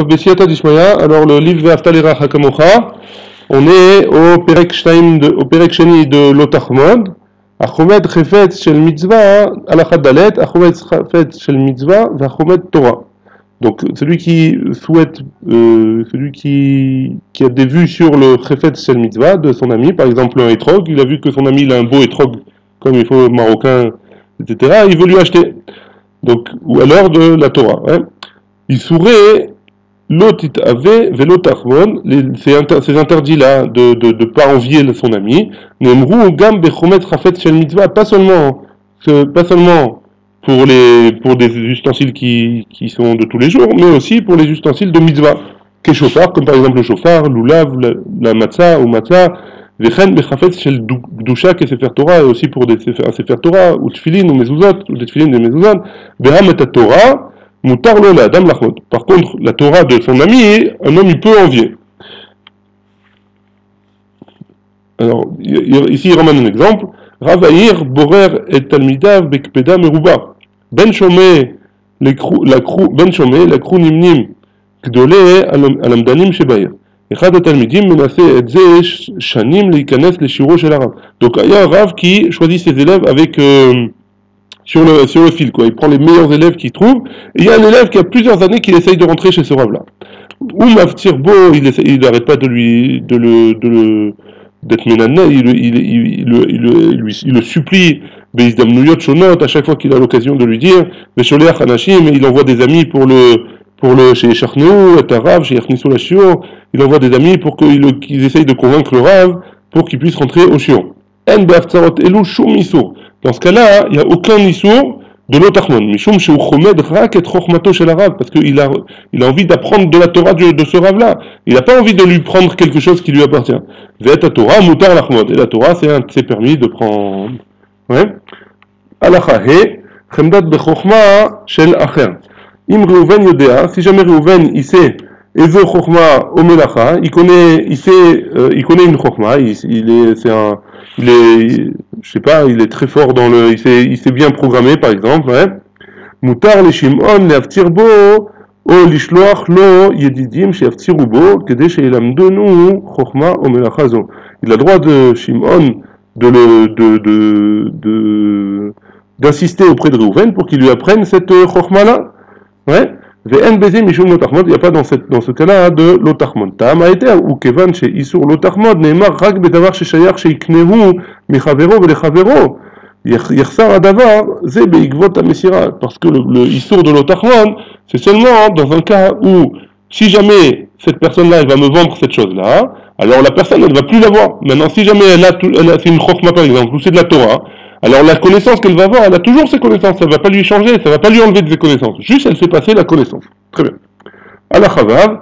Bessiata Dishmaya, alors le livre Ve'aftalera Hakamocha, on est au Perek Sheni de Lotachmod, Achomed Chefet Shel Mitzvah, Alachat Dalet, Achomed Chefet Shel Mitzvah, Vachomed Torah. Donc celui qui souhaite, celui qui a des vues sur le Chefet Shel Mitzvah de son ami, par exemple un étrog, il a vu que son ami il a un beau étrog, comme il faut marocain, etc., il veut lui acheter. Donc, ou alors de la Torah. Hein. Il sourait l'otit ave velotachmon, ces interdits-là de ne pas envier son ami, nemru gam bechomet chafet shel mitzvah, pas seulement pour des ustensiles qui sont de tous les jours, mais aussi pour les ustensiles de mitzvah, keshofar, comme par exemple le shofar, l'ulav, la matzah ou matzah, vechen bechafet shel gdusha kesefer Torah, et aussi pour un sefer Torah, ou tefilin ou mezuzot, ou des tefilin de mezuzot, beham et Torah, mutar lo la adam lachmod. Par contre, la Torah de son ami, un homme il peut envier. Alors, ici il ramène un exemple. Ravaïr borer et talmidav bekpeda meruba. Ben shomé la krou nimnim gdolé alamdanim shebaïr. אחד התלמידים מנסה את זה שנים להיכנס לשיעורו של הרב. Donc il y a un rave qui choisit ses élèves avec sur le fil, quoi. Il prend les meilleurs élèves qu'il trouve, et il y a un élève qui a plusieurs années qu'il essaye de rentrer chez ce rave-là. Ou Maftir Bo, il n'arrête pas d'être ménané, il le supplie, à chaque fois qu'il a l'occasion de lui dire, il envoie des amis pour le chez Charneou, et Rav, chez Yachnisou la Shiur, il envoie des amis pour qu'ils essayent de convaincre le Rav pour qu'il puisse rentrer au Shiur. En Be'aftzarot Elu Shum Isur. Dans ce cas-là, il n'y a aucun Isur de l'Otachmon. Mishum Sheu Chomed Rak et Chochmato chez la Rav, parce qu'il a envie d'apprendre de la Torah de ce Rav-là. Il n'a pas envie de lui prendre quelque chose qui lui appartient. Ve'et Torah Mutar Lachmod. Et la Torah, c'est permis de prendre. Ouais. Alacha He, Chemdat Bechochma Shel Acher. Im Reuven Yodea, si jamais Reuven il sait Ezo Chochma Omelacha, il connaît une Chochma, il est très fort il sait bien programmer par exemple, ouais. Mutar le Shimon le'aftir bo o lishloach lo yedidim she'aftiru bo kedei she'ilamdonu Chochma Omelacha zo. Il a le droit de Shimon d'insister auprès de Reuven pour qu'il lui apprenne cette Chochma-là. Ouais. Ve'en beze mishum lotachmod, il n'y a pas dans ce cas-là de lotachmod. Ta'am ha'eter, ou kevan she'isur lotachmod, ne'emar rak bedavar she'shayach she'iknehu michavero ve'lechavero. Yechsar ha'davar, ze be'ikvot ha'mesira. Parce que le isur de lotachmod, c'est seulement dans un cas où, si jamais cette personne-là, elle va me vendre cette chose-là, alors la personne, elle ne va plus l'avoir. Maintenant, si jamais c'est une chokhma par exemple, ou c'est de la Torah, alors la connaissance qu'elle va avoir, elle a toujours ses connaissances, ça ne va pas lui changer, ça ne va pas lui enlever de ses connaissances. Juste, elle fait passer la connaissance. Très bien. Al-Chavav,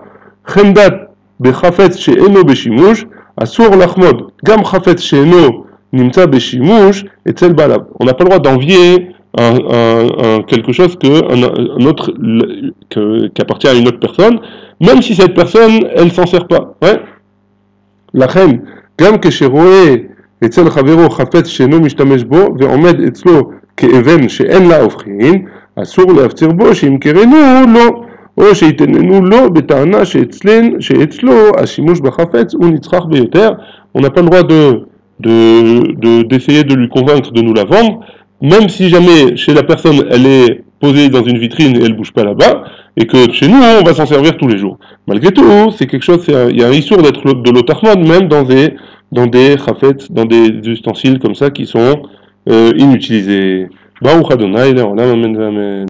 Chemdat bechafetz she'eno beshimush, asur lachmod, gam chafetz she'eno nimtza beshimush, etzel balav. On n'a pas le droit d'envier quelque chose qui appartient à une autre personne, même si cette personne, elle s'en sert pas. Ouais. Lachem, gam kesheroe אצל חברו חפץ שאינו משתמש בו ועומד אצלו כאבן שאין לה הופכין, אסור להפציר בו שימכרנו לו או שיתננו לו בטענה שאצלו השימוש בחפץ הוא נצרך ביותר. On n'a pas le droit d'essayer de lui convaincre de nous la vendre, même si jamais chez la personne elle est posée dans une vitrine et elle ne bouge pas là-bas, et que chez nous on va s'en servir tous les jours. Malgré tout, c'est quelque chose, il y a un issour d'être de l'otachmod même dans des chafetz, dans des ustensiles comme ça qui sont inutilisés. Baruch Adonai, Le'olam, Amen, Amen.